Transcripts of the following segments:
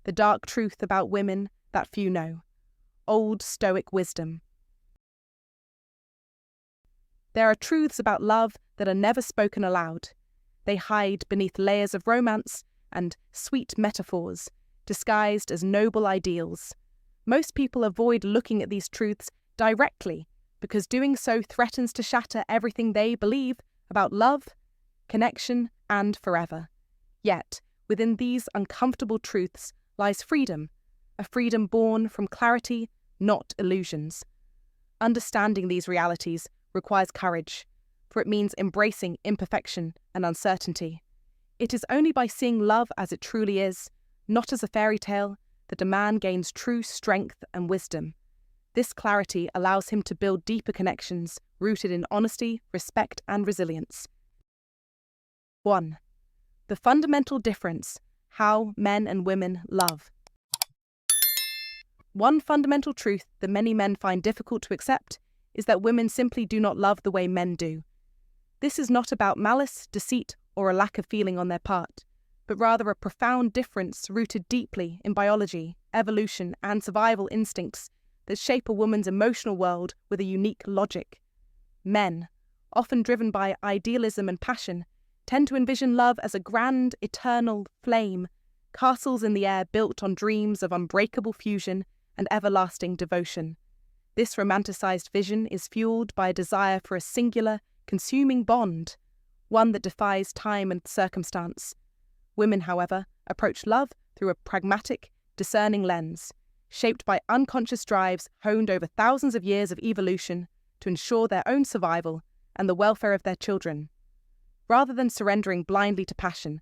the dark truth about women that few know. Old Stoic wisdom. There are truths about love that are never spoken aloud. They hide beneath layers of romance and sweet metaphors, disguised as noble ideals. Most people avoid looking at these truths directly because doing so threatens to shatter everything they believe about love, connection, and forever. Yet, within these uncomfortable truths lies freedom, a freedom born from clarity, not illusions. Understanding these realities requires courage, for it means embracing imperfection and uncertainty. It is only by seeing love as it truly is, not as a fairy tale, that a man gains true strength and wisdom. This clarity allows him to build deeper connections rooted in honesty, respect, and resilience. 1. The fundamental difference: how men and women love. One fundamental truth that many men find difficult to accept is that women simply do not love the way men do. This is not about malice, deceit, or a lack of feeling on their part, but rather a profound difference rooted deeply in biology, evolution, and survival instincts that shape a woman's emotional world with a unique logic. Men, often driven by idealism and passion, tend to envision love as a grand, eternal flame, castles in the air built on dreams of unbreakable fusion and everlasting devotion. This romanticized vision is fueled by a desire for a singular, consuming bond, one that defies time and circumstance. Women, however, approach love through a pragmatic, discerning lens, shaped by unconscious drives honed over thousands of years of evolution to ensure their own survival and the welfare of their children. Rather than surrendering blindly to passion,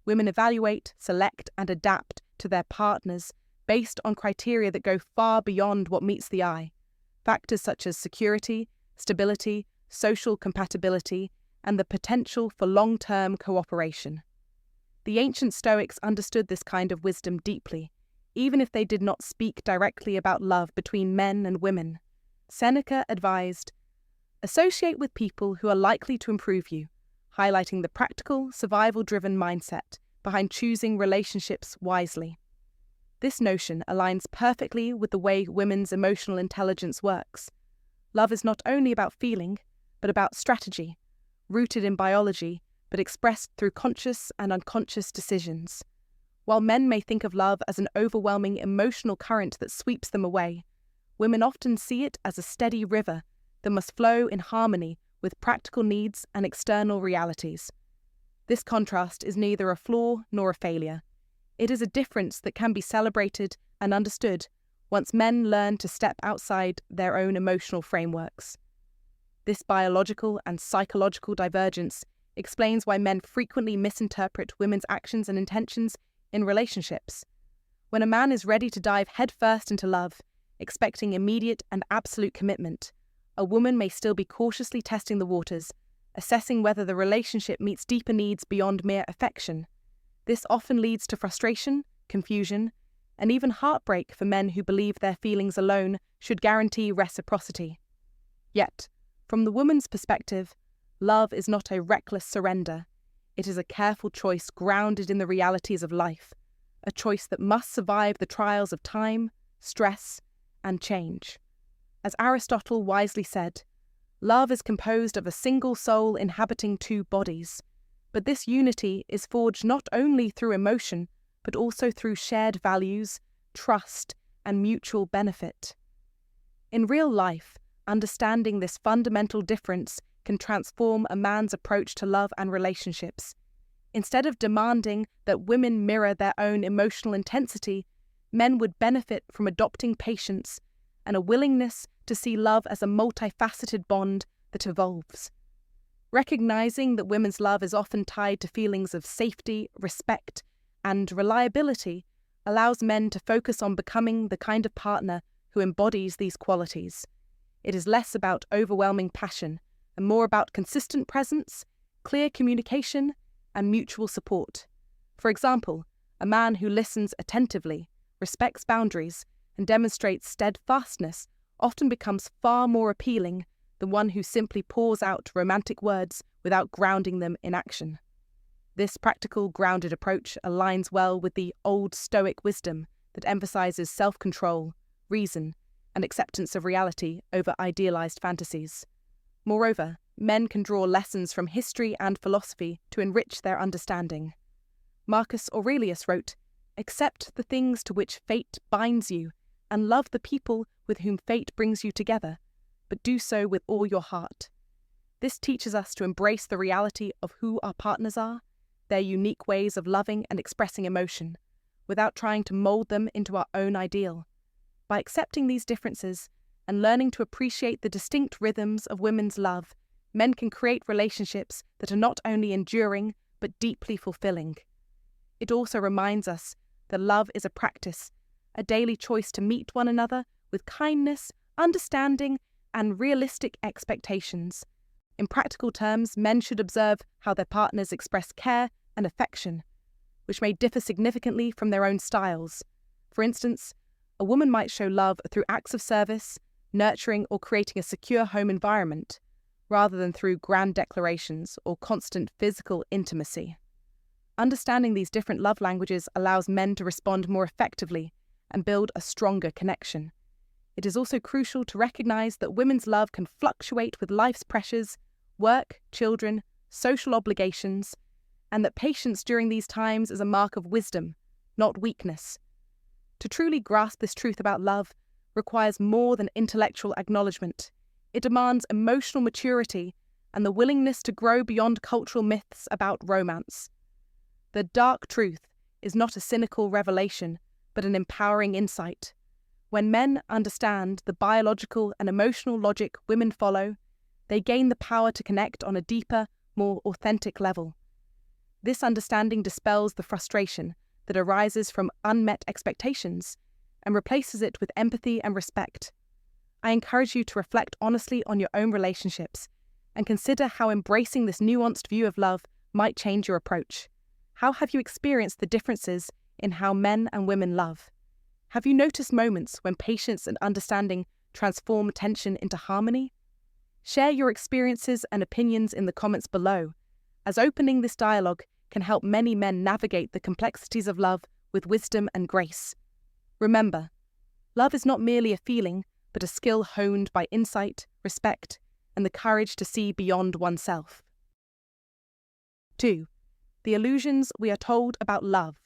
women evaluate, select, and adapt to their partners based on criteria that go far beyond what meets the eye. Factors such as security, stability, social compatibility, and the potential for long-term cooperation. The ancient Stoics understood this kind of wisdom deeply, even if they did not speak directly about love between men and women. Seneca advised, "Associate with people who are likely to improve you," highlighting the practical, survival-driven mindset behind choosing relationships wisely. This notion aligns perfectly with the way women's emotional intelligence works. Love is not only about feeling, but about strategy, rooted in biology, but expressed through conscious and unconscious decisions. While men may think of love as an overwhelming emotional current that sweeps them away, women often see it as a steady river that must flow in harmony with practical needs and external realities. This contrast is neither a flaw nor a failure. It is a difference that can be celebrated and understood once men learn to step outside their own emotional frameworks. This biological and psychological divergence explains why men frequently misinterpret women's actions and intentions in relationships. When a man is ready to dive headfirst into love, expecting immediate and absolute commitment, a woman may still be cautiously testing the waters, assessing whether the relationship meets deeper needs beyond mere affection. This often leads to frustration, confusion, and even heartbreak for men who believe their feelings alone should guarantee reciprocity. Yet, from the woman's perspective, love is not a reckless surrender. It is a careful choice grounded in the realities of life, a choice that must survive the trials of time, stress, and change. As Aristotle wisely said, love is composed of a single soul inhabiting two bodies, but this unity is forged not only through emotion, but also through shared values, trust, and mutual benefit. In real life, understanding this fundamental difference can transform a man's approach to love and relationships. Instead of demanding that women mirror their own emotional intensity, men would benefit from adopting patience and a willingness to see love as a multifaceted bond that evolves. Recognizing that women's love is often tied to feelings of safety, respect, and reliability allows men to focus on becoming the kind of partner who embodies these qualities. It is less about overwhelming passion and more about consistent presence, clear communication, and mutual support. For example, a man who listens attentively, respects boundaries, and demonstrates steadfastness often becomes far more appealing than one who simply pours out romantic words without grounding them in action. This practical, grounded approach aligns well with the Old Stoic wisdom that emphasizes self-control, reason, and acceptance of reality over idealized fantasies. Moreover, men can draw lessons from history and philosophy to enrich their understanding. Marcus Aurelius wrote, "Accept the things to which fate binds you, and love the people with whom fate brings you together, but do so with all your heart." This teaches us to embrace the reality of who our partners are, their unique ways of loving and expressing emotion, without trying to mold them into our own ideal. By accepting these differences and learning to appreciate the distinct rhythms of women's love, men can create relationships that are not only enduring, but deeply fulfilling. It also reminds us that love is a practice, a daily choice to meet one another with kindness, understanding, and realistic expectations. In practical terms, men should observe how their partners express care and affection, which may differ significantly from their own styles. For instance, a woman might show love through acts of service, nurturing or creating a secure home environment, rather than through grand declarations or constant physical intimacy. Understanding these different love languages allows men to respond more effectively and build a stronger connection. It is also crucial to recognize that women's love can fluctuate with life's pressures, work, children, social obligations, and that patience during these times is a mark of wisdom, not weakness. To truly grasp this truth about love requires more than intellectual acknowledgement. It demands emotional maturity and the willingness to grow beyond cultural myths about romance. The dark truth is not a cynical revelation, but an empowering insight. When men understand the biological and emotional logic women follow, they gain the power to connect on a deeper, more authentic level. This understanding dispels the frustration that arises from unmet expectations and replaces it with empathy and respect. I encourage you to reflect honestly on your own relationships and consider how embracing this nuanced view of love might change your approach. How have you experienced the differences in how men and women love? Have you noticed moments when patience and understanding transform tension into harmony? Share your experiences and opinions in the comments below, as opening this dialogue can help many men navigate the complexities of love with wisdom and grace. Remember, love is not merely a feeling, but a skill honed by insight, respect, and the courage to see beyond oneself. 2. The illusions we are told about love.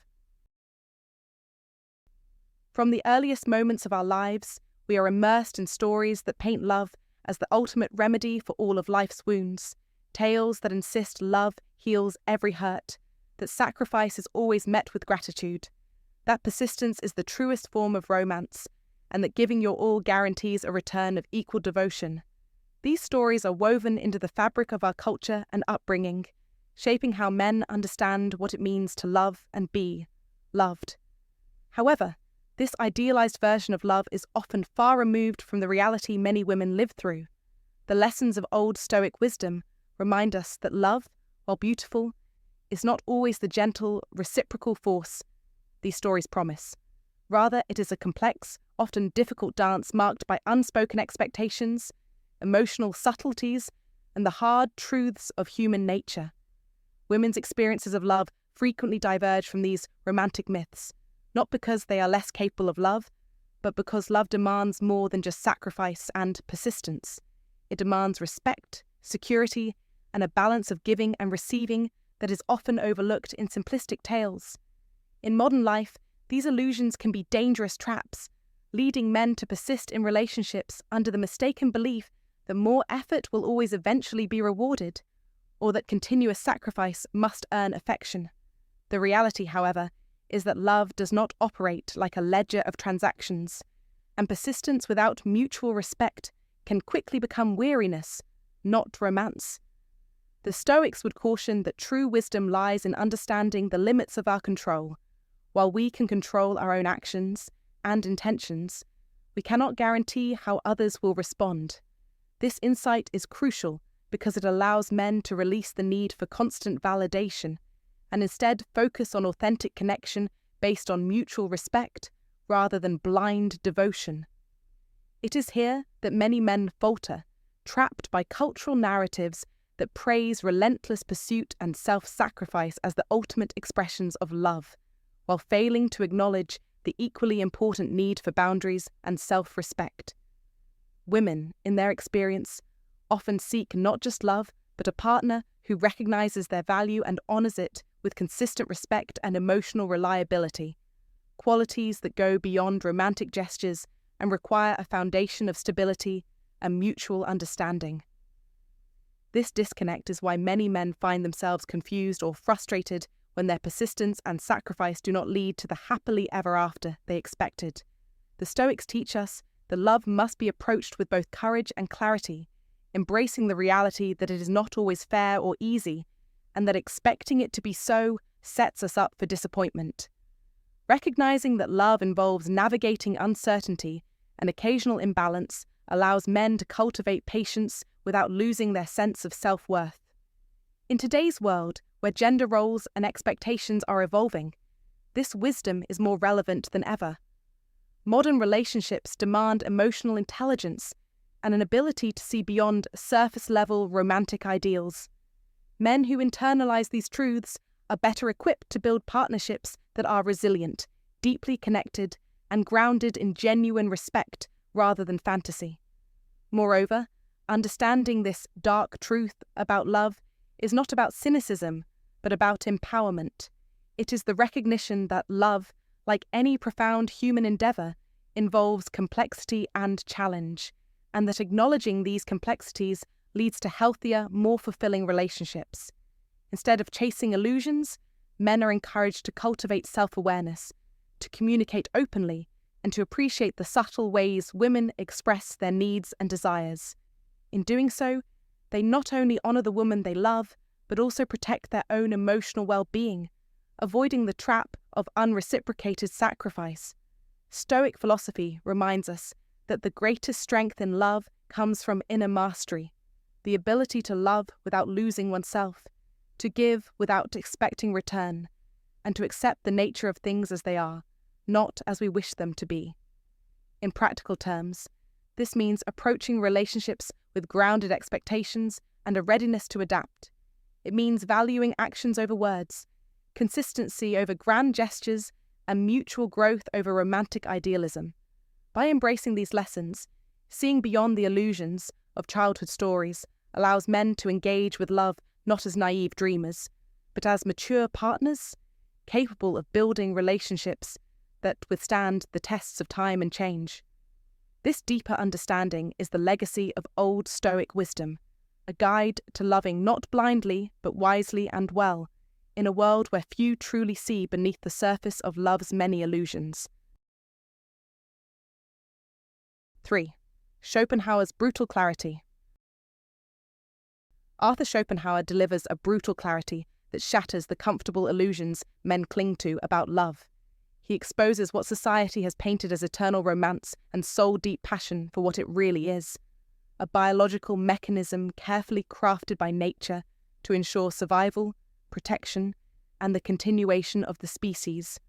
From the earliest moments of our lives, we are immersed in stories that paint love as the ultimate remedy for all of life's wounds, tales that insist love heals every hurt, that sacrifice is always met with gratitude, that persistence is the truest form of romance, and that giving your all guarantees a return of equal devotion. These stories are woven into the fabric of our culture and upbringing, shaping how men understand what it means to love and be loved. However, this idealized version of love is often far removed from the reality many women live through. The lessons of Old Stoic wisdom remind us that love, while beautiful, is not always the gentle, reciprocal force these stories promise. Rather, it is a complex, often difficult dance marked by unspoken expectations, emotional subtleties, and the hard truths of human nature. Women's experiences of love frequently diverge from these romantic myths, not because they are less capable of love, but because love demands more than just sacrifice and persistence. It demands respect, security, and a balance of giving and receiving that is often overlooked in simplistic tales. In modern life, these illusions can be dangerous traps, leading men to persist in relationships under the mistaken belief that more effort will always eventually be rewarded, or that continuous sacrifice must earn affection. The reality, however, is that love does not operate like a ledger of transactions, and persistence without mutual respect can quickly become weariness, not romance. The Stoics would caution that true wisdom lies in understanding the limits of our control. While we can control our own actions and intentions, we cannot guarantee how others will respond. This insight is crucial because it allows men to release the need for constant validation and instead focus on authentic connection based on mutual respect rather than blind devotion. It is here that many men falter, trapped by cultural narratives that praise relentless pursuit and self-sacrifice as the ultimate expressions of love, while failing to acknowledge the equally important need for boundaries and self-respect. Women, in their experience, often seek not just love, but a partner who recognizes their value and honors it with consistent respect and emotional reliability, qualities that go beyond romantic gestures and require a foundation of stability and mutual understanding. This disconnect is why many men find themselves confused or frustrated when their persistence and sacrifice do not lead to the happily ever after they expected. The Stoics teach us that love must be approached with both courage and clarity, embracing the reality that it is not always fair or easy, and that expecting it to be so sets us up for disappointment. Recognizing that love involves navigating uncertainty and occasional imbalance allows men to cultivate patience without losing their sense of self-worth. In today's world, where gender roles and expectations are evolving, this wisdom is more relevant than ever. Modern relationships demand emotional intelligence and an ability to see beyond surface-level romantic ideals. Men who internalize these truths are better equipped to build partnerships that are resilient, deeply connected, and grounded in genuine respect rather than fantasy. Moreover, understanding this dark truth about love is not about cynicism, but about empowerment. It is the recognition that love, like any profound human endeavor, involves complexity and challenge, and that acknowledging these complexities leads to healthier, more fulfilling relationships. Instead of chasing illusions, men are encouraged to cultivate self-awareness, to communicate openly, and to appreciate the subtle ways women express their needs and desires. In doing so, they not only honor the woman they love, but also protect their own emotional well-being, avoiding the trap of unreciprocated sacrifice. Stoic philosophy reminds us that the greatest strength in love comes from inner mastery, the ability to love without losing oneself, to give without expecting return, and to accept the nature of things as they are, not as we wish them to be. In practical terms, this means approaching relationships with grounded expectations and a readiness to adapt. It means valuing actions over words, consistency over grand gestures, and mutual growth over romantic idealism. By embracing these lessons, seeing beyond the illusions of childhood stories allows men to engage with love not as naive dreamers, but as mature partners, capable of building relationships that withstand the tests of time and change. This deeper understanding is the legacy of Old Stoic wisdom, a guide to loving not blindly but wisely and well, in a world where few truly see beneath the surface of love's many illusions. 3. Schopenhauer's brutal clarity. Arthur Schopenhauer delivers a brutal clarity that shatters the comfortable illusions men cling to about love. He exposes what society has painted as eternal romance and soul-deep passion for what it really is, a biological mechanism carefully crafted by nature to ensure survival, protection, and the continuation of the species.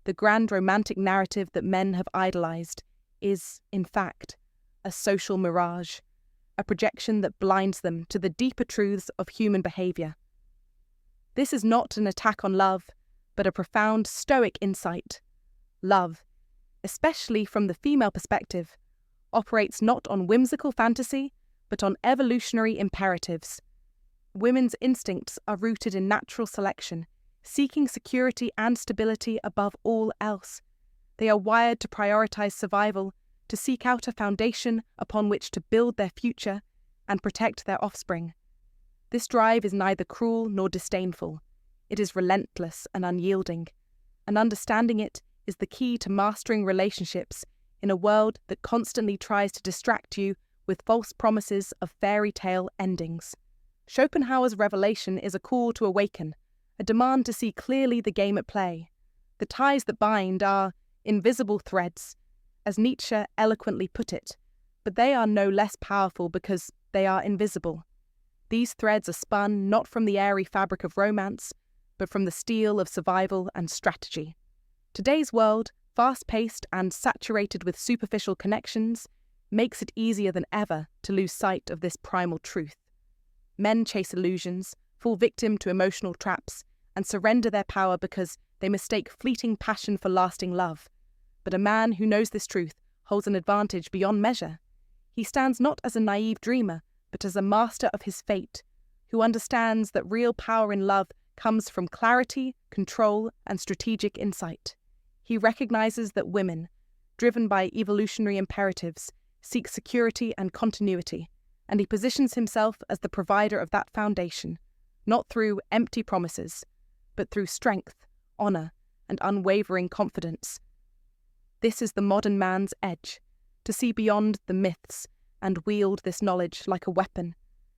The grand romantic narrative that men have idolized is, in fact, a social mirage, a projection that blinds them to the deeper truths of human behavior. This is not an attack on love, but a profound Stoic insight. Love, especially from the female perspective, operates not on whimsical fantasy, but on evolutionary imperatives. Women's instincts are rooted in natural selection, seeking security and stability above all else. They are wired to prioritize survival, to seek out a foundation upon which to build their future and protect their offspring. This drive is neither cruel nor disdainful. It is relentless and unyielding, and understanding it is the key to mastering relationships in a world that constantly tries to distract you with false promises of fairy tale endings. Schopenhauer's revelation is a call to awaken, a demand to see clearly the game at play. The ties that bind are invisible threads, as Nietzsche eloquently put it, but they are no less powerful because they are invisible. These threads are spun not from the airy fabric of romance, but from the steel of survival and strategy. Today's world, fast-paced and saturated with superficial connections, makes it easier than ever to lose sight of this primal truth. Men chase illusions, fall victim to emotional traps, and surrender their power because they mistake fleeting passion for lasting love. But a man who knows this truth holds an advantage beyond measure. He stands not as a naive dreamer, but as a master of his fate, who understands that real power in love comes from clarity, control, and strategic insight. He recognizes that women, driven by evolutionary imperatives, seek security and continuity, and he positions himself as the provider of that foundation, not through empty promises, but through strength, honor, and unwavering confidence. This is the modern man's edge, to see beyond the myths and wield this knowledge like a weapon.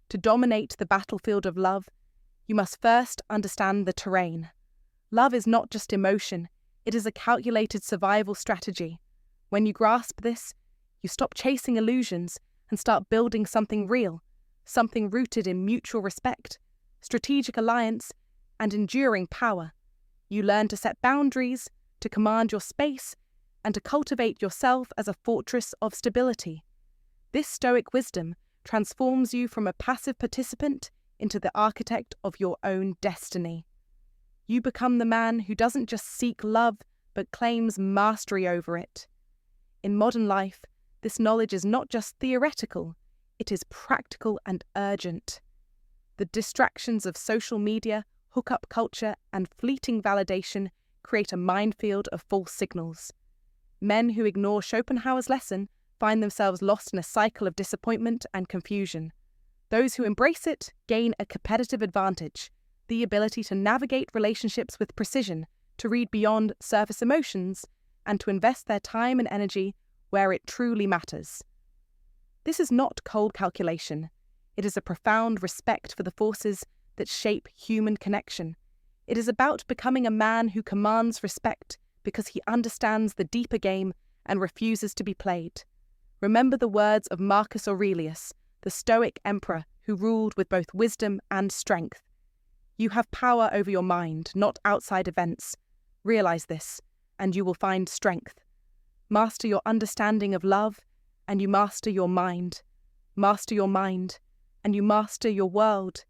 To dominate the battlefield of love, you must first understand the terrain. Love is not just emotion, it is a calculated survival strategy. When you grasp this, you stop chasing illusions and start building something real, something rooted in mutual respect, strategic alliance, and enduring power. You learn to set boundaries, to command your space, and to cultivate yourself as a fortress of stability. This Stoic wisdom transforms you from a passive participant into the architect of your own destiny. You become the man who doesn't just seek love, but claims mastery over it. In modern life, this knowledge is not just theoretical, it is practical and urgent. The distractions of social media, hookup culture, and fleeting validation create a minefield of false signals. Men who ignore Schopenhauer's lesson find themselves lost in a cycle of disappointment and confusion. Those who embrace it gain a competitive advantage, the ability to navigate relationships with precision, to read beyond surface emotions, and to invest their time and energy where it truly matters. This is not cold calculation. It is a profound respect for the forces that shape human connection. It is about becoming a man who commands respect because he understands the deeper game and refuses to be played. Remember the words of Marcus Aurelius, the Stoic emperor who ruled with both wisdom and strength. You have power over your mind, not outside events. Realize this, and you will find strength. Master your understanding of love, and you master your mind. Master your mind, and you master your world.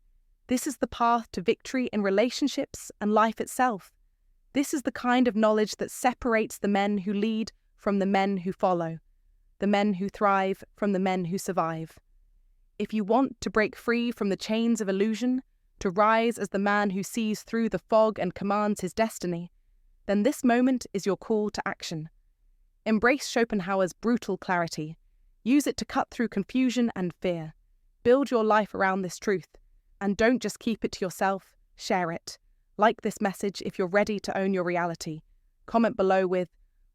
This is the path to victory in relationships and life itself. This is the kind of knowledge that separates the men who lead from the men who follow, the men who thrive from the men who survive. If you want to break free from the chains of illusion, to rise as the man who sees through the fog and commands his destiny, then this moment is your call to action. Embrace Schopenhauer's brutal clarity. Use it to cut through confusion and fear. Build your life around this truth. And don't just keep it to yourself, share it. Like this message if you're ready to own your reality. Comment below with,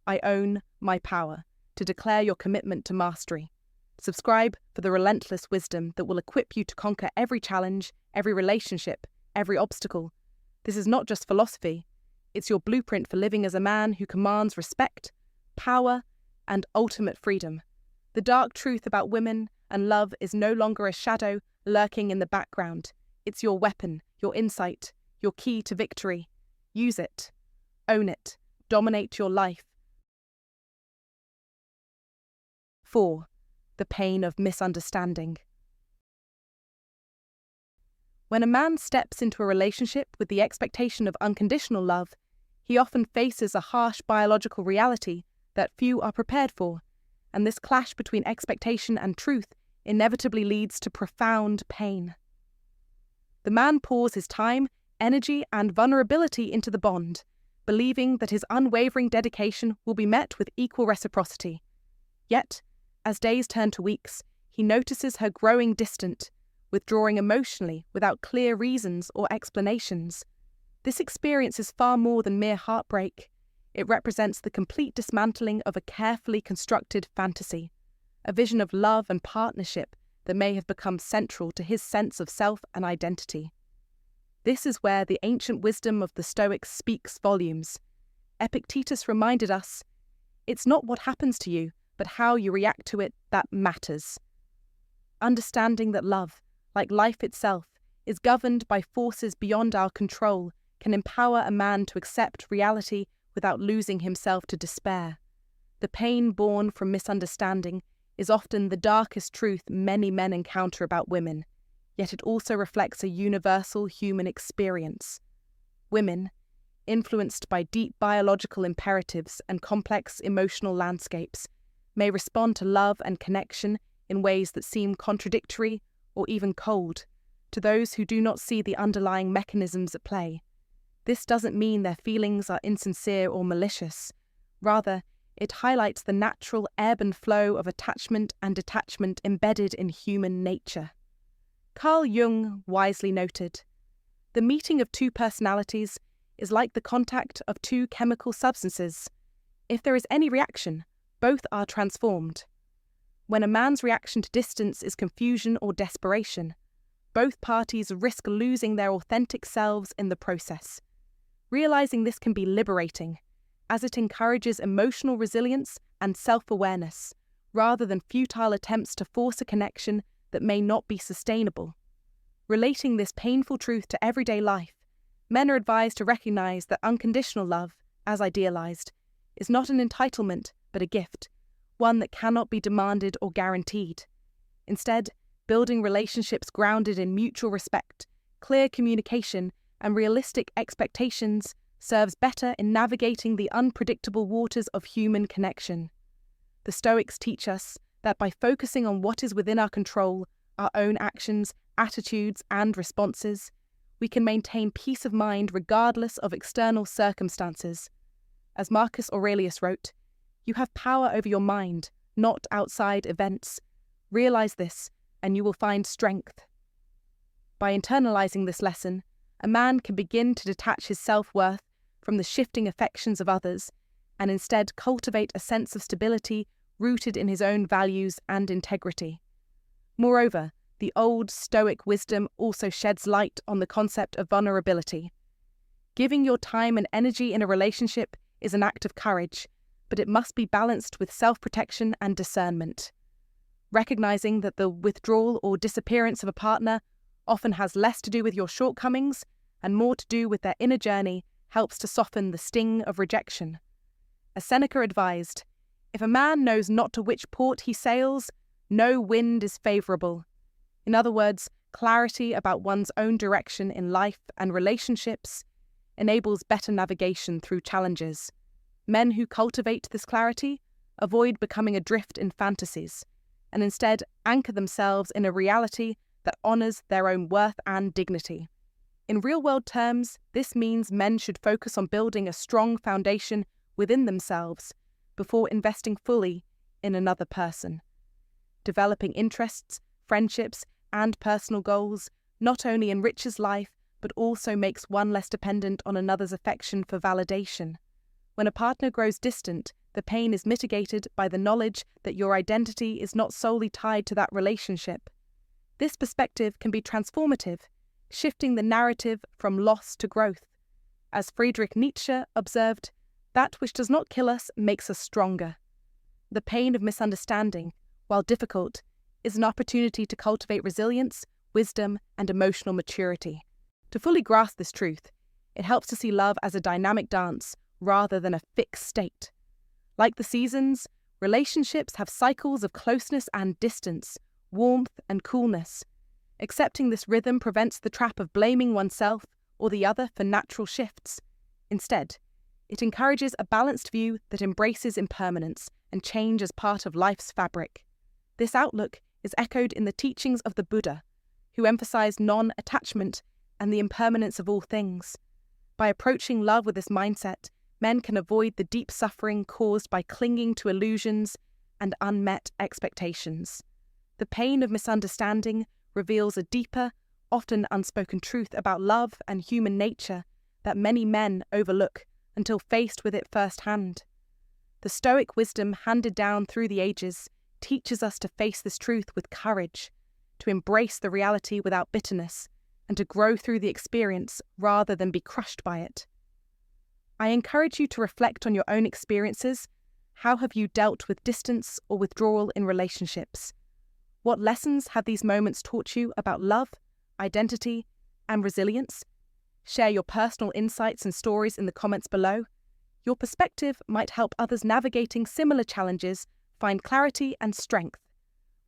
"I own my power," to declare your commitment to mastery. Subscribe for the relentless wisdom that will equip you to conquer every challenge, every relationship, every obstacle. This is not just philosophy. It's your blueprint for living as a man who commands respect, power, and ultimate freedom. The dark truth about women and love is no longer a shadow lurking in the background. It's your weapon, your insight, your key to victory. Use it. Own it. Dominate your life. 4. The pain of misunderstanding. When a man steps into a relationship with the expectation of unconditional love, he often faces a harsh biological reality that few are prepared for, and this clash between expectation and truth inevitably leads to profound pain. The man pours his time, energy, and vulnerability into the bond, believing that his unwavering dedication will be met with equal reciprocity. Yet, as days turn to weeks, he notices her growing distant, withdrawing emotionally without clear reasons or explanations. This experience is far more than mere heartbreak. It represents the complete dismantling of a carefully constructed fantasy, a vision of love and partnership that may have become central to his sense of self and identity. This is where the ancient wisdom of the Stoics speaks volumes. Epictetus reminded us, "It's not what happens to you, but how you react to it that matters." Understanding that love, like life itself, is governed by forces beyond our control can empower a man to accept reality without losing himself to despair. The pain born from misunderstanding is often the darkest truth many men encounter about women, yet it also reflects a universal human experience. Women, influenced by deep biological imperatives and complex emotional landscapes, may respond to love and connection in ways that seem contradictory or even cold to those who do not see the underlying mechanisms at play. This doesn't mean their feelings are insincere or malicious. Rather, it highlights the natural ebb and flow of attachment and detachment embedded in human nature. Carl Jung wisely noted, "The meeting of two personalities is like the contact of two chemical substances. If there is any reaction, both are transformed. When a man's reaction to distance is confusion or desperation, both parties risk losing their authentic selves in the process. Realizing this can be liberating, as it encourages emotional resilience and self-awareness, rather than futile attempts to force a connection that may not be sustainable. Relating this painful truth to everyday life, men are advised to recognize that unconditional love, as idealized, is not an entitlement but a gift, one that cannot be demanded or guaranteed. Instead, building relationships grounded in mutual respect, clear communication, and realistic expectations serves better in navigating the unpredictable waters of human connection. The Stoics teach us that by focusing on what is within our control, our own actions, attitudes, and responses, we can maintain peace of mind regardless of external circumstances. As Marcus Aurelius wrote, "You have power over your mind, not outside events. Realize this, and you will find strength." By internalizing this lesson, a man can begin to detach his self-worth from the shifting affections of others, and instead cultivate a sense of stability rooted in his own values and integrity. Moreover, the Old Stoic wisdom also sheds light on the concept of vulnerability. Giving your time and energy in a relationship is an act of courage, but it must be balanced with self-protection and discernment. Recognizing that the withdrawal or disappearance of a partner often has less to do with your shortcomings and more to do with their inner journey helps to soften the sting of rejection. As Seneca advised, "If a man knows not to which port he sails, no wind is favourable." In other words, clarity about one's own direction in life and relationships enables better navigation through challenges. Men who cultivate this clarity avoid becoming adrift in fantasies, and instead anchor themselves in a reality that honours their own worth and dignity. In real-world terms, this means men should focus on building a strong foundation within themselves before investing fully in another person. Developing interests, friendships, and personal goals not only enriches life, but also makes one less dependent on another's affection for validation. When a partner grows distant, the pain is mitigated by the knowledge that your identity is not solely tied to that relationship. This perspective can be transformative, shifting the narrative from loss to growth. As Friedrich Nietzsche observed, "That which does not kill us makes us stronger." The pain of misunderstanding, while difficult, is an opportunity to cultivate resilience, wisdom, and emotional maturity. To fully grasp this truth, it helps to see love as a dynamic dance rather than a fixed state. Like the seasons, relationships have cycles of closeness and distance, warmth and coolness. Accepting this rhythm prevents the trap of blaming oneself or the other for natural shifts. Instead, it encourages a balanced view that embraces impermanence and change as part of life's fabric. This outlook is echoed in the teachings of the Buddha, who emphasized non-attachment and the impermanence of all things. By approaching love with this mindset, men can avoid the deep suffering caused by clinging to illusions and unmet expectations. The pain of misunderstanding reveals a deeper, often unspoken truth about love and human nature that many men overlook until faced with it firsthand. The Stoic wisdom handed down through the ages teaches us to face this truth with courage, to embrace the reality without bitterness, and to grow through the experience rather than be crushed by it. I encourage you to reflect on your own experiences. How have you dealt with distance or withdrawal in relationships? What lessons have these moments taught you about love, identity, and resilience? Share your personal insights and stories in the comments below. Your perspective might help others navigating similar challenges find clarity and strength.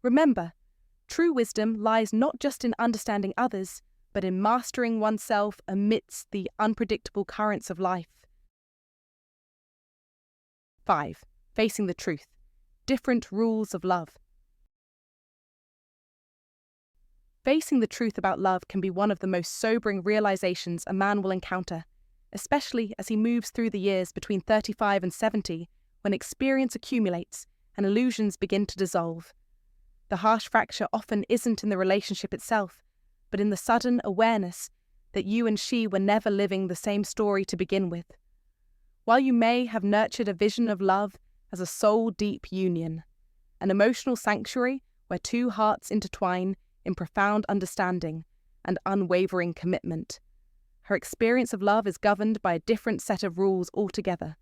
Remember, true wisdom lies not just in understanding others, but in mastering oneself amidst the unpredictable currents of life. 5. Facing the truth. Different rules of love. Facing the truth about love can be one of the most sobering realizations a man will encounter, especially as he moves through the years between 35 and 70, when experience accumulates and illusions begin to dissolve. The harsh fracture often isn't in the relationship itself, but in the sudden awareness that you and she were never living the same story to begin with. While you may have nurtured a vision of love as a soul-deep union, an emotional sanctuary where two hearts intertwine in profound understanding and unwavering commitment, her experience of love is governed by a different set of rules altogether,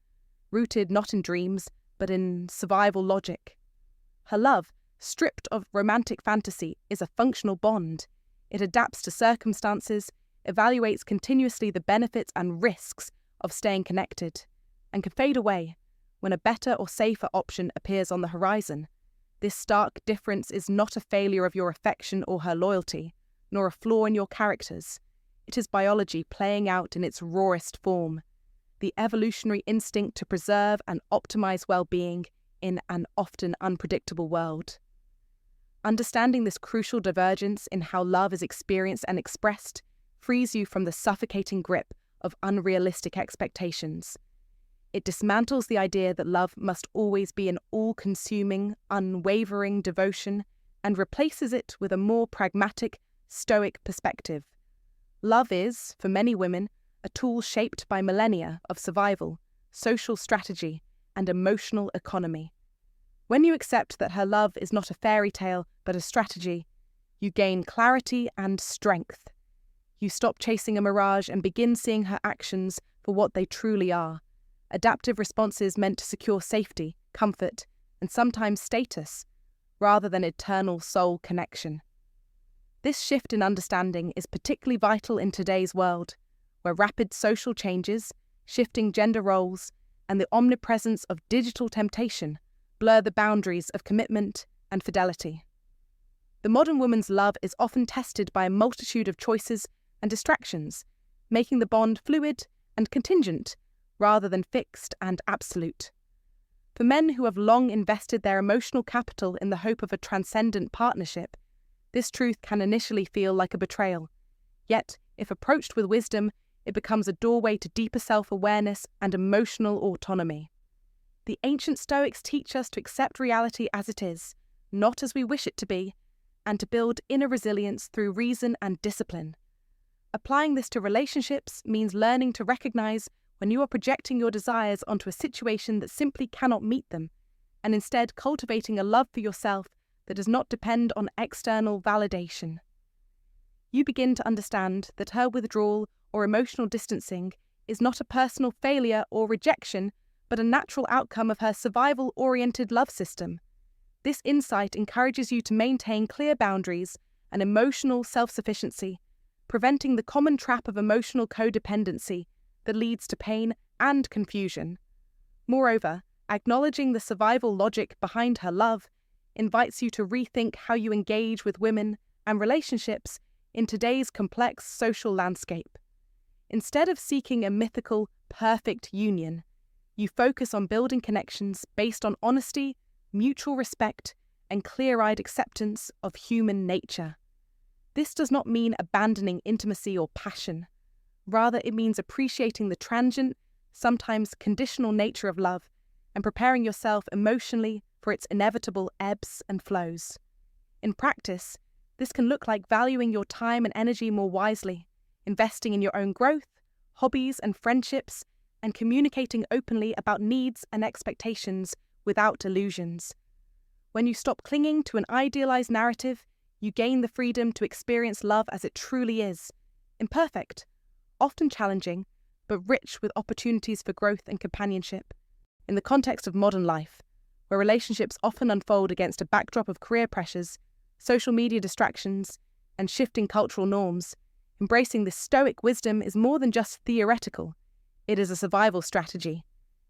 rooted not in dreams, but in survival logic. Her love, stripped of romantic fantasy, is a functional bond. It adapts to circumstances, evaluates continuously the benefits and risks of staying connected, and can fade away when a better or safer option appears on the horizon. This stark difference is not a failure of your affection or her loyalty, nor a flaw in your characters. It is biology playing out in its rawest form, the evolutionary instinct to preserve and optimize well-being in an often unpredictable world. Understanding this crucial divergence in how love is experienced and expressed frees you from the suffocating grip of unrealistic expectations. It dismantles the idea that love must always be an all-consuming, unwavering devotion and replaces it with a more pragmatic, stoic perspective. Love is, for many women, a tool shaped by millennia of survival, social strategy, and emotional economy. When you accept that her love is not a fairy tale but a strategy, you gain clarity and strength. You stop chasing a mirage and begin seeing her actions for what they truly are. Adaptive responses meant to secure safety, comfort, and sometimes status, rather than eternal soul connection. This shift in understanding is particularly vital in today's world, where rapid social changes, shifting gender roles, and the omnipresence of digital temptation blur the boundaries of commitment and fidelity. The modern woman's love is often tested by a multitude of choices and distractions, making the bond fluid and contingent, rather than fixed and absolute. For men who have long invested their emotional capital in the hope of a transcendent partnership, this truth can initially feel like a betrayal. Yet, if approached with wisdom, it becomes a doorway to deeper self-awareness and emotional autonomy. The ancient Stoics teach us to accept reality as it is, not as we wish it to be, and to build inner resilience through reason and discipline. Applying this to relationships means learning to recognize when you are projecting your desires onto a situation that simply cannot meet them, and instead cultivating a love for yourself that does not depend on external validation. You begin to understand that her withdrawal or emotional distancing is not a personal failure or rejection, but a natural outcome of her survival-oriented love system. This insight encourages you to maintain clear boundaries and emotional self-sufficiency, preventing the common trap of emotional codependency that leads to pain and confusion. Moreover, acknowledging the survival logic behind her love invites you to rethink how you engage with women and relationships in today's complex social landscape. Instead of seeking a mythical, perfect union, you focus on building connections based on honesty, mutual respect, and clear-eyed acceptance of human nature. This does not mean abandoning intimacy or passion. Rather, it means appreciating the transient, sometimes conditional nature of love and preparing yourself emotionally for its inevitable ebbs and flows. In practice, this can look like valuing your time and energy more wisely, investing in your own growth, hobbies and friendships, and communicating openly about needs and expectations without illusions. When you stop clinging to an idealized narrative, you gain the freedom to experience love as it truly is, imperfect, often challenging, but rich with opportunities for growth and companionship. In the context of modern life, where relationships often unfold against a backdrop of career pressures, social media distractions, and shifting cultural norms, embracing this stoic wisdom is more than just theoretical. It is a survival strategy.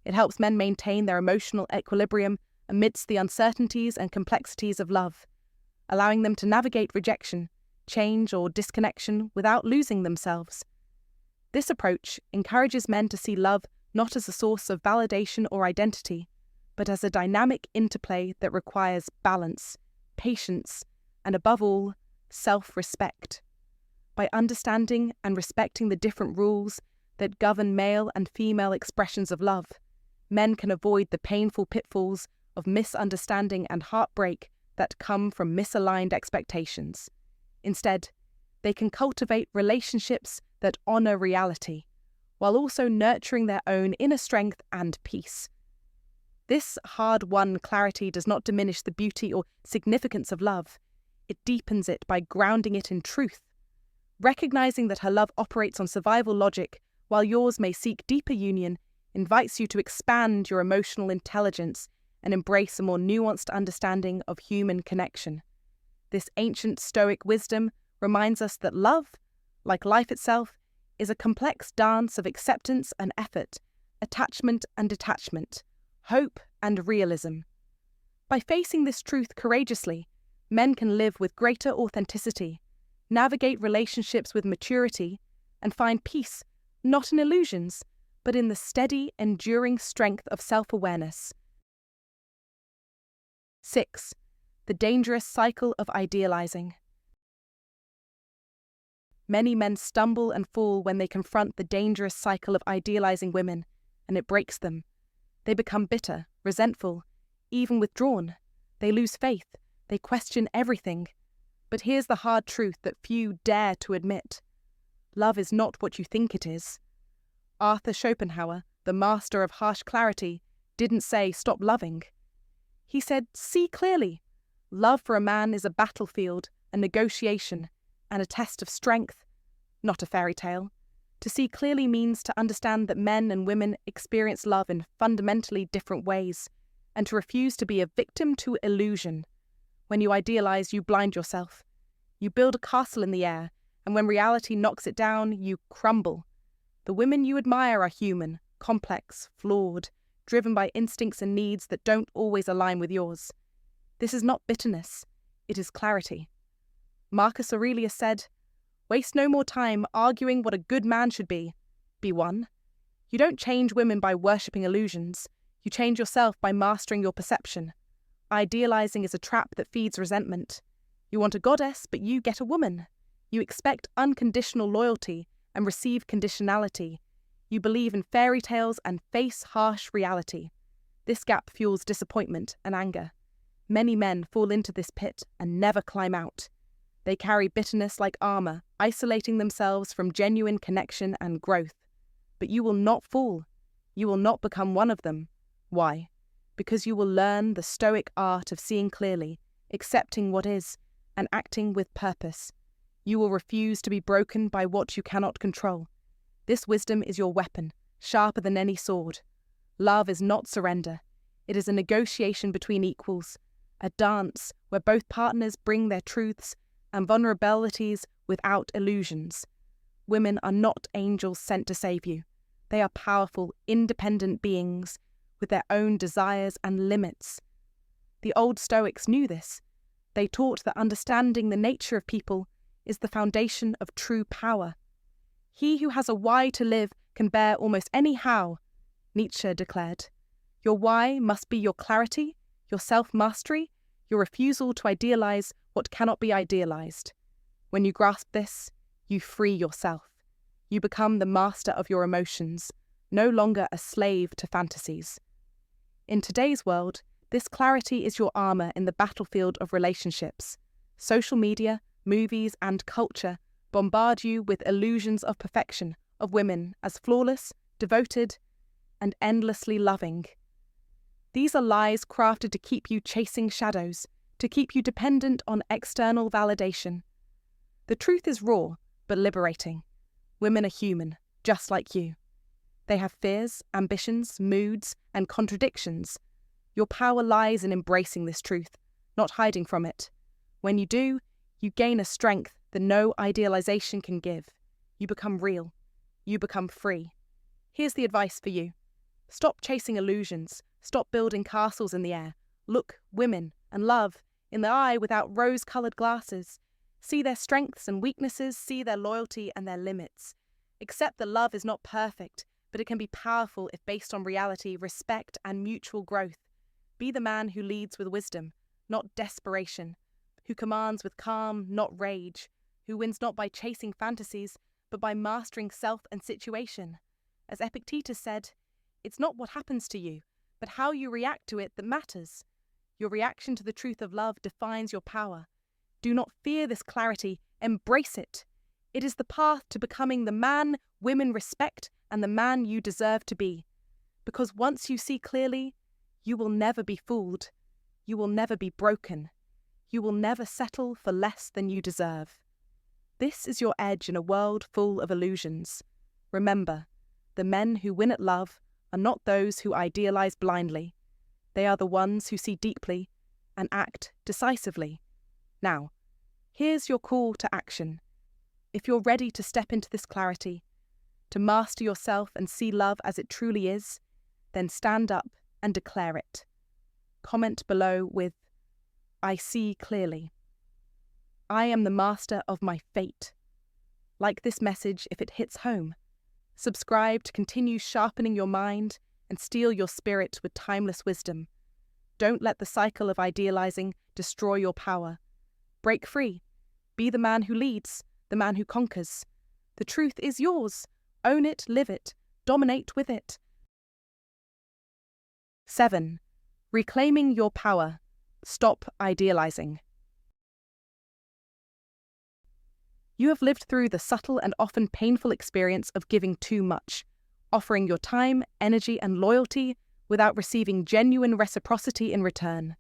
It helps men maintain their emotional equilibrium amidst the uncertainties and complexities of love, allowing them to navigate rejection, change, or disconnection without losing themselves. This approach encourages men to see love not as a source of validation or identity, but as a dynamic interplay that requires balance, patience, and above all, self-respect. By understanding and respecting the different rules that govern male and female expressions of love, men can avoid the painful pitfalls of misunderstanding and heartbreak that come from misaligned expectations. Instead, they can cultivate relationships that honor reality, while also nurturing their own inner strength and peace. This hard-won clarity does not diminish the beauty or significance of love. It deepens it by grounding it in truth. Recognizing that her love operates on survival logic, while yours may seek deeper union, invites you to expand your emotional intelligence and embrace a more nuanced understanding of human connection. This ancient Stoic wisdom reminds us that love, like life itself, is a complex dance of acceptance and effort, attachment and detachment, hope and realism. By facing this truth courageously, men can live with greater authenticity, navigate relationships with maturity, and find peace, not in illusions, but in the steady, enduring strength of self-awareness. 6. The dangerous cycle of idealizing. Many men stumble and fall when they confront the dangerous cycle of idealizing women, and it breaks them. They become bitter, resentful, even withdrawn. They lose faith. They question everything. But here's the hard truth that few dare to admit. Love is not what you think it is. Arthur Schopenhauer, the master of harsh clarity, didn't say stop loving. He said, see clearly. Love for a man is a battlefield, a negotiation, and a test of strength, not a fairy tale. To see clearly means to understand that men and women experience love in fundamentally different ways, and to refuse to be a victim to illusion. When you idealize, you blind yourself. You build a castle in the air, and when reality knocks it down, you crumble. The women you admire are human, complex, flawed, driven by instincts and needs that don't always align with yours. This is not bitterness, it is clarity. Marcus Aurelius said, waste no more time arguing what a good man should be. Be one. You don't change women by worshipping illusions. You change yourself by mastering your perception. Idealizing is a trap that feeds resentment. You want a goddess, but you get a woman. You expect unconditional loyalty and receive conditionality. You believe in fairy tales and face harsh reality. This gap fuels disappointment and anger. Many men fall into this pit and never climb out. They carry bitterness like armor, isolating themselves from genuine connection and growth. But you will not fall. You will not become one of them. Why? Because you will learn the Stoic art of seeing clearly, accepting what is, and acting with purpose. You will refuse to be broken by what you cannot control. This wisdom is your weapon, sharper than any sword. Love is not surrender. It is a negotiation between equals, a dance where both partners bring their truths and vulnerabilities without illusions. Women are not angels sent to save you. They are powerful, independent beings with their own desires and limits. The old Stoics knew this. They taught that understanding the nature of people is the foundation of true power. He who has a why to live can bear almost any how, Nietzsche declared. Your why must be your clarity, your self-mastery, your refusal to idealize what cannot be idealized. When you grasp this, you free yourself. You become the master of your emotions, no longer a slave to fantasies. In today's world, this clarity is your armor in the battlefield of relationships. Social media, movies, and culture bombard you with illusions of perfection, of women as flawless, devoted, and endlessly loving. These are lies crafted to keep you chasing shadows, to keep you dependent on external validation. The truth is raw, but liberating. Women are human, just like you. They have fears, ambitions, moods, and contradictions. Your power lies in embracing this truth, not hiding from it. When you do, you gain a strength that no idealization can give. You become real. You become free. Here's the advice for you. Stop chasing illusions. Stop building castles in the air. Look women and love in the eye without rose-colored glasses. See their strengths and weaknesses, see their loyalty and their limits. Accept that love is not perfect, but it can be powerful if based on reality, respect, and mutual growth. Be the man who leads with wisdom, not desperation, who commands with calm, not rage, who wins not by chasing fantasies, but by mastering self and situation. As Epictetus said, it's not what happens to you, but how you react to it that matters. Your reaction to the truth of love defines your power. Do not fear this clarity, embrace it. It is the path to becoming the man women respect and the man you deserve to be. Because once you see clearly, you will never be fooled. You will never be broken. You will never settle for less than you deserve. This is your edge in a world full of illusions. Remember, the men who win at love are not those who idealize blindly. They are the ones who see deeply and act decisively. Now, here's your call to action. If you're ready to step into this clarity, to master yourself and see love as it truly is, then stand up and declare it. Comment below with, "I see clearly. I am the master of my fate." Like this message if it hits home. Subscribe to continue sharpening your mind and steel your spirit with timeless wisdom. Don't let the cycle of idealizing destroy your power. Break free. Be the man who leads, the man who conquers. The truth is yours. Own it, live it, dominate with it. 7. Reclaiming your power. Stop idealizing. You have lived through the subtle and often painful experience of giving too much, offering your time, energy, and loyalty without receiving genuine reciprocity in return.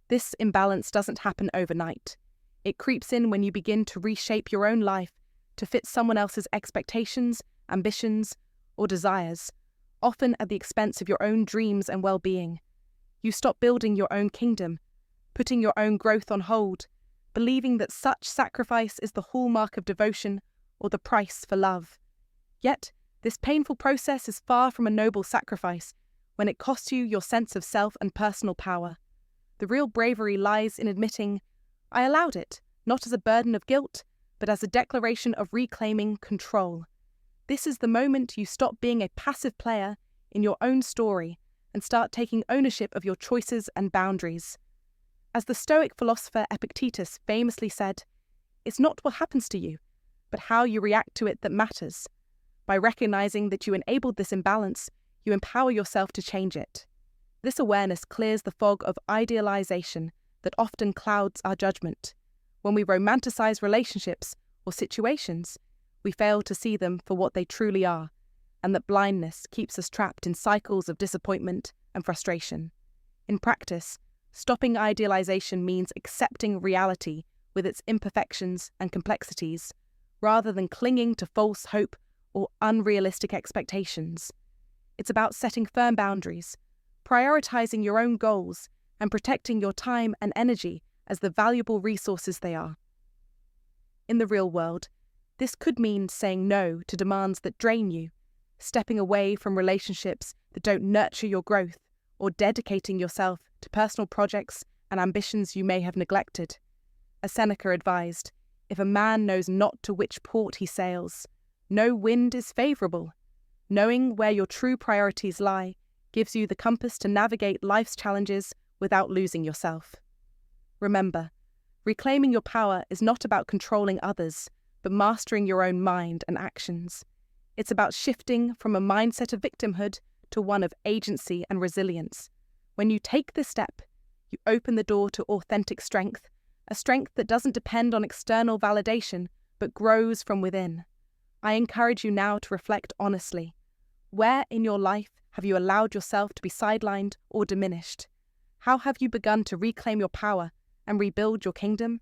This imbalance doesn't happen overnight. It creeps in when you begin to reshape your own life to fit someone else's expectations, ambitions, or desires, often at the expense of your own dreams and well-being. You stop building your own kingdom, putting your own growth on hold, believing that such sacrifice is the hallmark of devotion or the price for love. Yet, this painful process is far from a noble sacrifice when it costs you your sense of self and personal power. The real bravery lies in admitting, "I allowed it, not as a burden of guilt, but as a declaration of reclaiming control." This is the moment you stop being a passive player in your own story and start taking ownership of your choices and boundaries. As the Stoic philosopher Epictetus famously said, "It's not what happens to you, but how you react to it that matters." By recognizing that you enabled this imbalance, you empower yourself to change it. This awareness clears the fog of idealization that often clouds our judgment. When we romanticize relationships or situations, we fail to see them for what they truly are, and that blindness keeps us trapped in cycles of disappointment and frustration. In practice, stopping idealization means accepting reality with its imperfections and complexities, rather than clinging to false hope or unrealistic expectations. It's about setting firm boundaries, prioritizing your own goals, and protecting your time and energy as the valuable resources they are. In the real world, this could mean saying no to demands that drain you, stepping away from relationships that don't nurture your growth, or dedicating yourself to personal projects and ambitions you may have neglected. As Seneca advised, if a man knows not to which port he sails, no wind is favourable. Knowing where your true priorities lie gives you the compass to navigate life's challenges without losing yourself. Remember, reclaiming your power is not about controlling others, but mastering your own mind and actions. It's about shifting from a mindset of victimhood to one of agency and resilience. When you take this step, you open the door to authentic strength, a strength that doesn't depend on external validation, but grows from within. I encourage you now to reflect honestly. Where in your life have you allowed yourself to be sidelined or diminished? How have you begun to reclaim your power and rebuild your kingdom?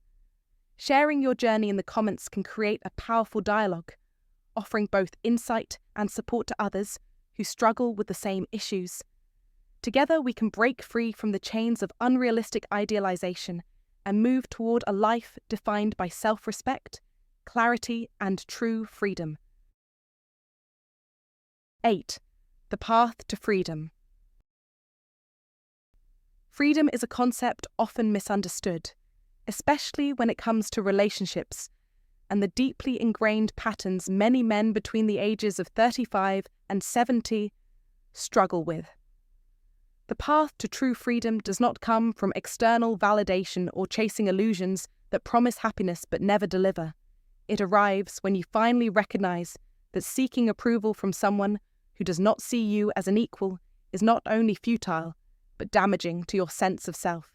Sharing your journey in the comments can create a powerful dialogue, offering both insight and support to others who struggle with the same issues. Together we can break free from the chains of unrealistic idealization and move toward a life defined by self-respect, clarity, and true freedom. 8. The path to freedom. Freedom is a concept often misunderstood. especially when it comes to relationships and the deeply ingrained patterns many men between the ages of 35 and 70 struggle with. The path to true freedom does not come from external validation or chasing illusions that promise happiness but never deliver. It arrives when you finally recognize that seeking approval from someone who does not see you as an equal is not only futile, but damaging to your sense of self.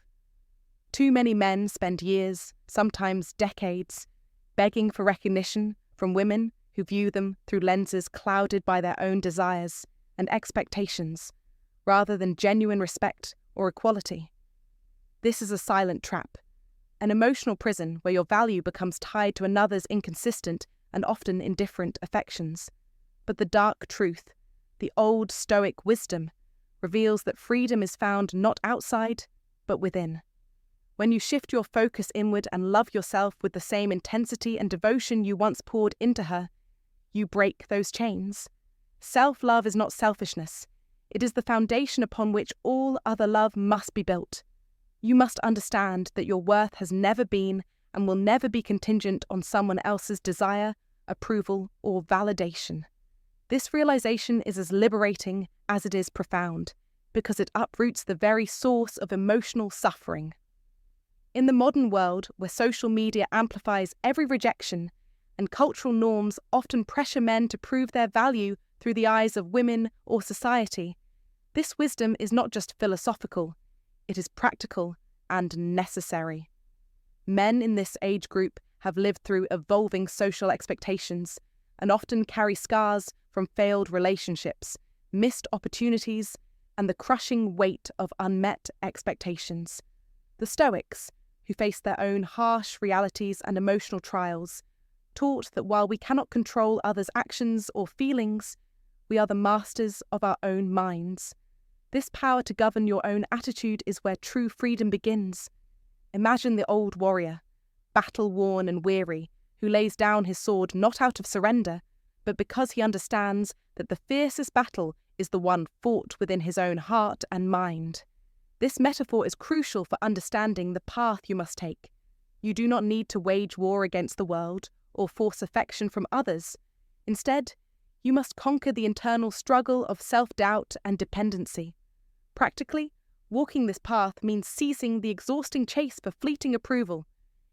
Too many men spend years, sometimes decades, begging for recognition from women who view them through lenses clouded by their own desires and expectations, rather than genuine respect or equality. This is a silent trap, an emotional prison where your value becomes tied to another's inconsistent and often indifferent affections. But the dark truth, the old Stoic wisdom, reveals that freedom is found not outside, but within. When you shift your focus inward and love yourself with the same intensity and devotion you once poured into her, you break those chains. Self-love is not selfishness. It is the foundation upon which all other love must be built. You must understand that your worth has never been and will never be contingent on someone else's desire, approval, or validation. This realization is as liberating as it is profound, because it uproots the very source of emotional suffering. In the modern world, where social media amplifies every rejection and cultural norms often pressure men to prove their value through the eyes of women or society, this wisdom is not just philosophical, it is practical and necessary. Men in this age group have lived through evolving social expectations and often carry scars from failed relationships, missed opportunities, and the crushing weight of unmet expectations. The Stoics, who faced their own harsh realities and emotional trials, taught that while we cannot control others' actions or feelings, we are the masters of our own minds. This power to govern your own attitude is where true freedom begins. Imagine the old warrior, battle-worn and weary, who lays down his sword not out of surrender, but because he understands that the fiercest battle is the one fought within his own heart and mind. This metaphor is crucial for understanding the path you must take. You do not need to wage war against the world or force affection from others. Instead, you must conquer the internal struggle of self-doubt and dependency. Practically, walking this path means ceasing the exhausting chase for fleeting approval.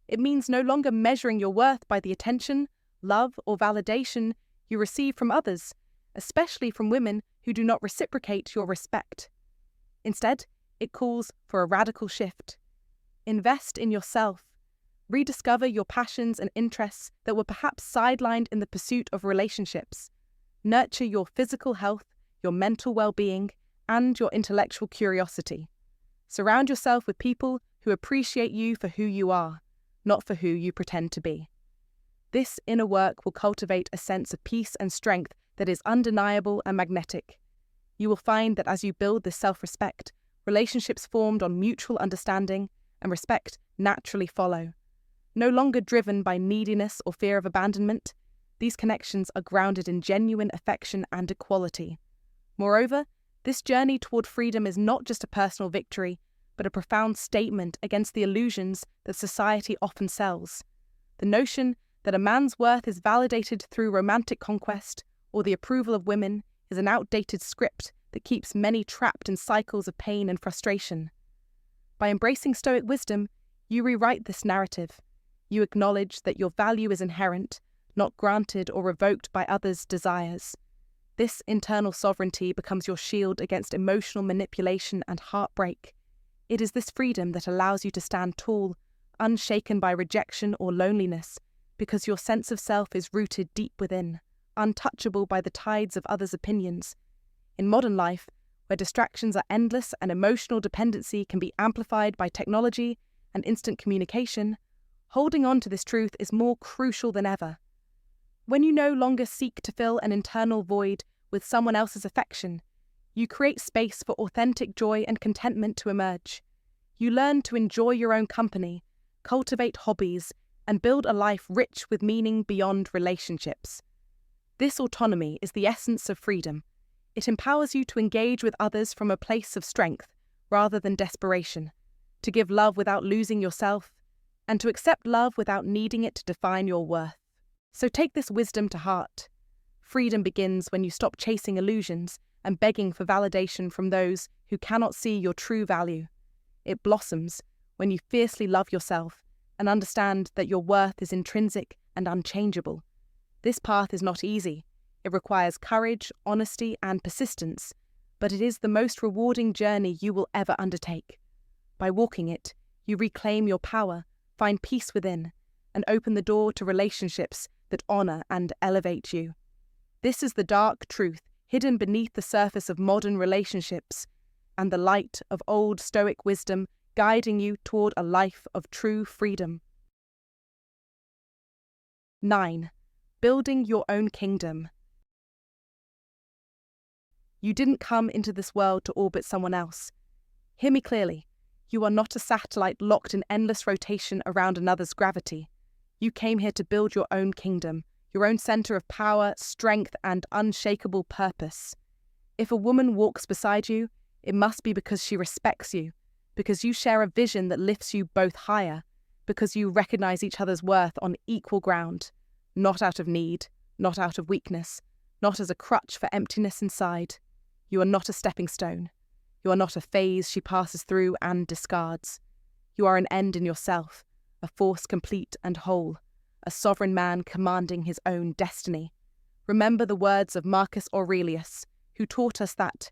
It means no longer measuring your worth by the attention, love, or validation you receive from others, especially from women who do not reciprocate your respect. Instead, it calls for a radical shift. Invest in yourself. Rediscover your passions and interests that were perhaps sidelined in the pursuit of relationships. Nurture your physical health, your mental well-being, and your intellectual curiosity. Surround yourself with people who appreciate you for who you are, not for who you pretend to be. This inner work will cultivate a sense of peace and strength that is undeniable and magnetic. You will find that as you build this self-respect, relationships formed on mutual understanding and respect naturally follow. No longer driven by neediness or fear of abandonment, these connections are grounded in genuine affection and equality. Moreover, this journey toward freedom is not just a personal victory, but a profound statement against the illusions that society often sells. The notion that a man's worth is validated through romantic conquest or the approval of women is an outdated script that keeps many trapped in cycles of pain and frustration. By embracing Stoic wisdom, you rewrite this narrative. You acknowledge that your value is inherent, not granted or revoked by others' desires. This internal sovereignty becomes your shield against emotional manipulation and heartbreak. It is this freedom that allows you to stand tall, unshaken by rejection or loneliness, because your sense of self is rooted deep within, untouchable by the tides of others' opinions. In modern life, where distractions are endless and emotional dependency can be amplified by technology and instant communication, holding on to this truth is more crucial than ever. When you no longer seek to fill an internal void with someone else's affection, you create space for authentic joy and contentment to emerge. You learn to enjoy your own company, cultivate hobbies, and build a life rich with meaning beyond relationships. This autonomy is the essence of freedom. It empowers you to engage with others from a place of strength rather than desperation, to give love without losing yourself, and to accept love without needing it to define your worth. So take this wisdom to heart. Freedom begins when you stop chasing illusions and begging for validation from those who cannot see your true value. It blossoms when you fiercely love yourself and understand that your worth is intrinsic and unchangeable. This path is not easy. It requires courage, honesty, and persistence, but it is the most rewarding journey you will ever undertake. By walking it, you reclaim your power, find peace within, and open the door to relationships that honor and elevate you. This is the dark truth hidden beneath the surface of modern relationships, and the light of old Stoic wisdom guiding you toward a life of true freedom. 9. Building your own kingdom. You didn't come into this world to orbit someone else. Hear me clearly. You are not a satellite locked in endless rotation around another's gravity. You came here to build your own kingdom, your own center of power, strength, and unshakable purpose. If a woman walks beside you, it must be because she respects you, because you share a vision that lifts you both higher, because you recognize each other's worth on equal ground, not out of need, not out of weakness, not as a crutch for emptiness inside. You are not a stepping stone. You are not a phase she passes through and discards. You are an end in yourself, a force complete and whole, a sovereign man commanding his own destiny. Remember the words of Marcus Aurelius, who taught us that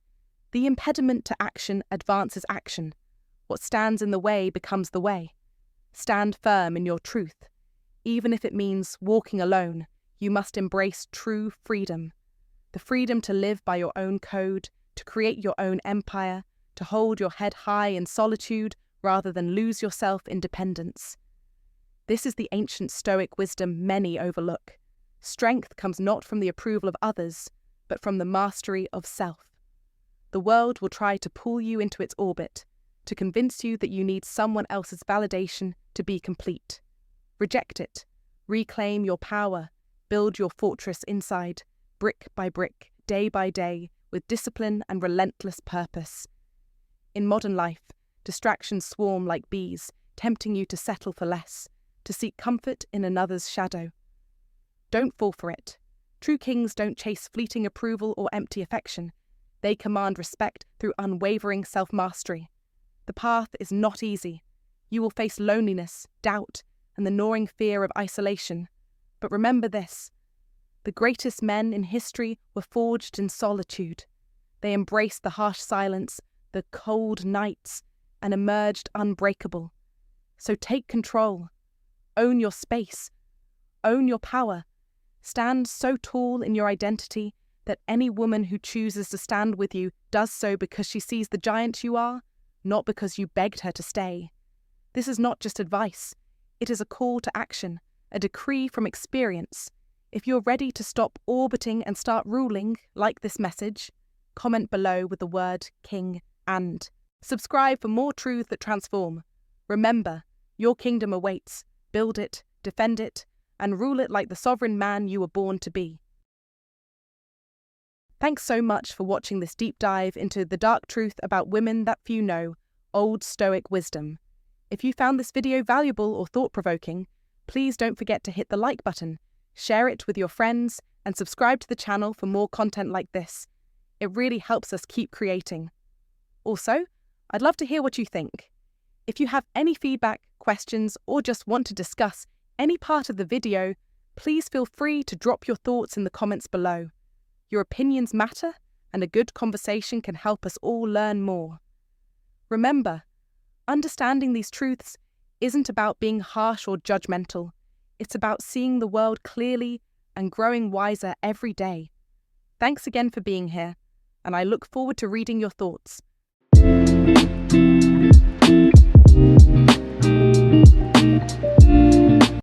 the impediment to action advances action. What stands in the way becomes the way. Stand firm in your truth. Even if it means walking alone, you must embrace true freedom. The freedom to live by your own code, to create your own empire, to hold your head high in solitude rather than lose yourself in dependence. This is the ancient Stoic wisdom many overlook. Strength comes not from the approval of others, but from the mastery of self. The world will try to pull you into its orbit, to convince you that you need someone else's validation to be complete. Reject it. Reclaim your power. Build your fortress inside, brick by brick, day by day, with discipline and relentless purpose. In modern life, distractions swarm like bees, tempting you to settle for less, to seek comfort in another's shadow. Don't fall for it. True kings don't chase fleeting approval or empty affection. They command respect through unwavering self-mastery. The path is not easy. You will face loneliness, doubt, and the gnawing fear of isolation. But remember this: the greatest men in history were forged in solitude. They embraced the harsh silence, the cold nights, and emerged unbreakable. So take control. Own your space. Own your power. Stand so tall in your identity that any woman who chooses to stand with you does so because she sees the giant you are, not because you begged her to stay. This is not just advice. It is a call to action, a decree from experience. If you're ready to stop orbiting and start ruling, like this message, comment below with the word king and subscribe for more truths that transform. Remember, your kingdom awaits. Build it, defend it, and rule it like the sovereign man you were born to be. Thanks so much for watching this deep dive into the dark truth about women that few know, Old Stoic wisdom. If you found this video valuable or thought-provoking, please don't forget to hit the like button, share it with your friends, and subscribe to the channel for more content like this. It really helps us keep creating. Also, I'd love to hear what you think. If you have any feedback, questions, or just want to discuss any part of the video, please feel free to drop your thoughts in the comments below. Your opinions matter, and a good conversation can help us all learn more. Remember, understanding these truths isn't about being harsh or judgmental. It's about seeing the world clearly and growing wiser every day. Thanks again for being here, and I look forward to reading your thoughts.